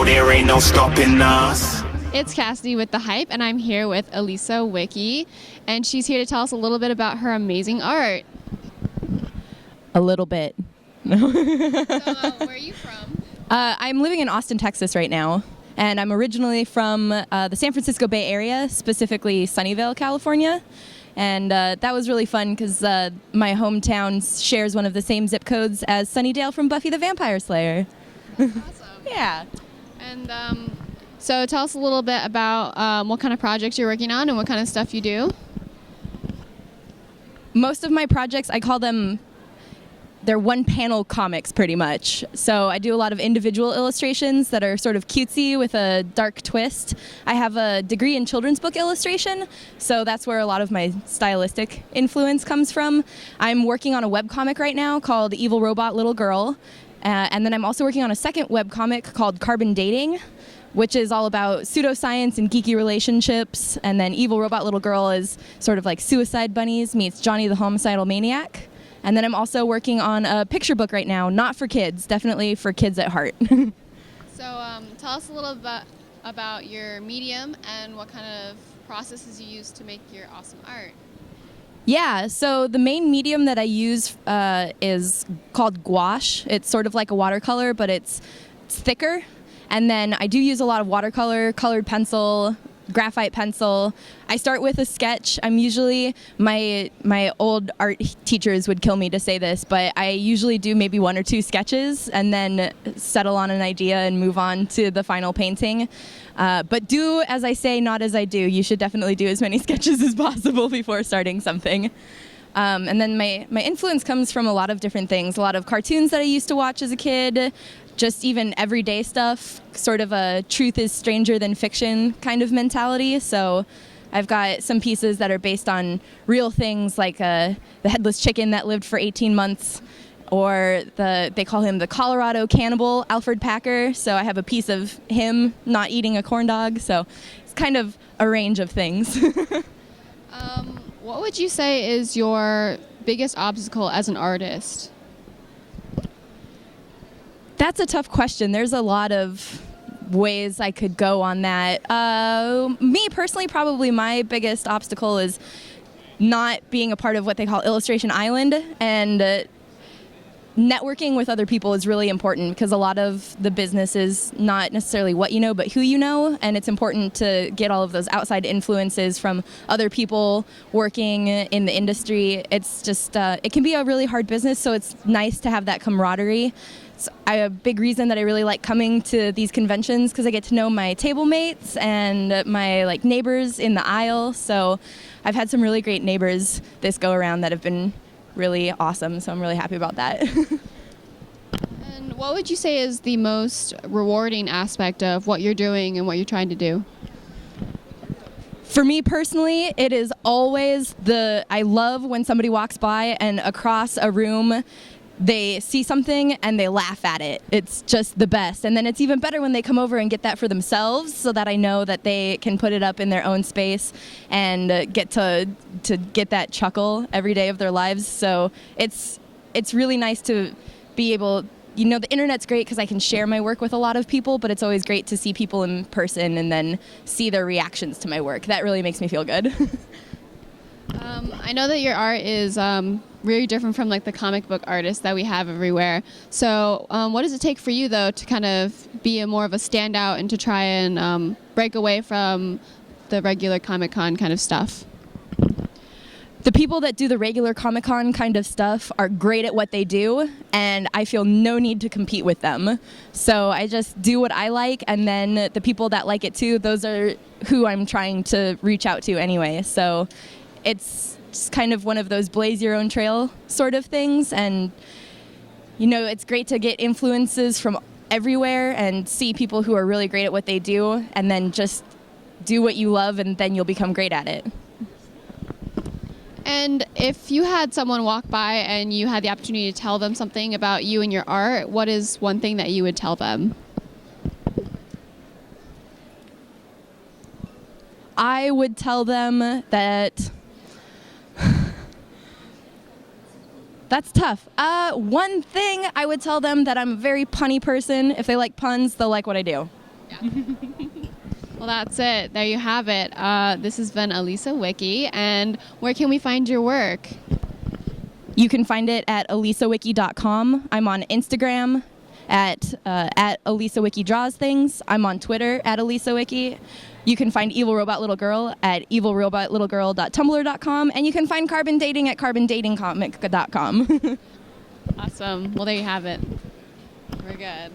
there ain't no stopping us. It's Cassidy with The Hype, and I'm here with Elisa Wikey, and she's here to tell us a little bit about her amazing art. A little bit. So, where are you from? I'm living in Austin, Texas right now, and I'm originally from the San Francisco Bay Area, specifically Sunnyvale, California. And that was really fun because my hometown shares one of the same zip codes as Sunnydale from Buffy the Vampire Slayer. That's awesome. Yeah. And so tell us a little bit about what kind of projects you're working on and what kind of stuff you do. Most of my projects, I call them, they're one-panel comics pretty much. So I do a lot of individual illustrations that are sort of cutesy with a dark twist. I have a degree in children's book illustration, so that's where a lot of my stylistic influence comes from. I'm working on a webcomic right now called Evil Robot Little Girl, and then I'm also working on a second webcomic called Carbon Dating, which is all about pseudoscience and geeky relationships, and then Evil Robot Little Girl is sort of like Suicide Bunnies meets Johnny the Homicidal Maniac. And then I'm also working on a picture book right now, not for kids, definitely for kids at heart. So tell us a little bit about your medium and what kind of processes you use to make your awesome art. Yeah, so the main medium that I use is called gouache. It's sort of like a watercolor, but it's thicker. And then I do use a lot of watercolor, colored pencil, graphite pencil. I start with a sketch. I'm usually, my old art teachers would kill me to say this, but I usually do maybe one or two sketches and then settle on an idea and move on to the final painting. But do as I say, not as I do. You should definitely do as many sketches as possible before starting something. And then my influence comes from a lot of different things. A lot of cartoons that I used to watch as a kid, just even everyday stuff, sort of a truth is stranger than fiction kind of mentality. So I've got some pieces that are based on real things like the headless chicken that lived for 18 months, or they call him the Colorado cannibal, Alfred Packer. So I have a piece of him not eating a corn dog. So it's kind of a range of things. What would you say is your biggest obstacle as an artist? That's a tough question. There's a lot of ways I could go on that. Me personally, probably my biggest obstacle is not being a part of what they call Illustration Island, and networking with other people is really important because a lot of the business is not necessarily what you know, but who you know, and it's important to get all of those outside influences from other people working in the industry. It's just, it can be a really hard business, so it's nice to have that camaraderie. It's a big reason that I really like coming to these conventions because I get to know my table mates and my neighbors in the aisle. So I've had some really great neighbors this go around that have been really awesome, so I'm really happy about that. And what would you say is the most rewarding aspect of what you're doing and what you're trying to do? For me personally, it is always I love when somebody walks by and across a room they see something and they laugh at it. It's just the best. And then it's even better when they come over and get that for themselves, so that I know that they can put it up in their own space and get to get that chuckle every day of their lives. So it's really nice to be able, the internet's great because I can share my work with a lot of people, but it's always great to see people in person and then see their reactions to my work. That really makes me feel good. I know that your art is really different from the comic book artists that we have everywhere. So what does it take for you, though, to kind of be more of a standout and to try and break away from the regular Comic-Con kind of stuff? The people that do the regular Comic-Con kind of stuff are great at what they do, and I feel no need to compete with them. So I just do what I like, and then the people that like it too, those are who I'm trying to reach out to anyway. So it's just kind of one of those blaze your own trail sort of things, and it's great to get influences from everywhere and see people who are really great at what they do, and then just do what you love, and then you'll become great at it. And if you had someone walk by and you had the opportunity to tell them something about you and your art, what is one thing that you would tell them? I would tell them that that's tough. One thing I would tell them that I'm a very punny person. If they like puns, they'll like what I do. Well, that's it. There you have it. This has been Elisa Wikey. And where can we find your work? You can find it at elisawikey.com. I'm on Instagram at Elisa Wikey Draws Things. I'm on Twitter at Elisa Wikey. You can find Evil Robot Little Girl at evilrobotlittlegirl.tumblr.com. And you can find Carbon Dating at carbondatingcomic.com. Awesome. Well, there you have it. We're good.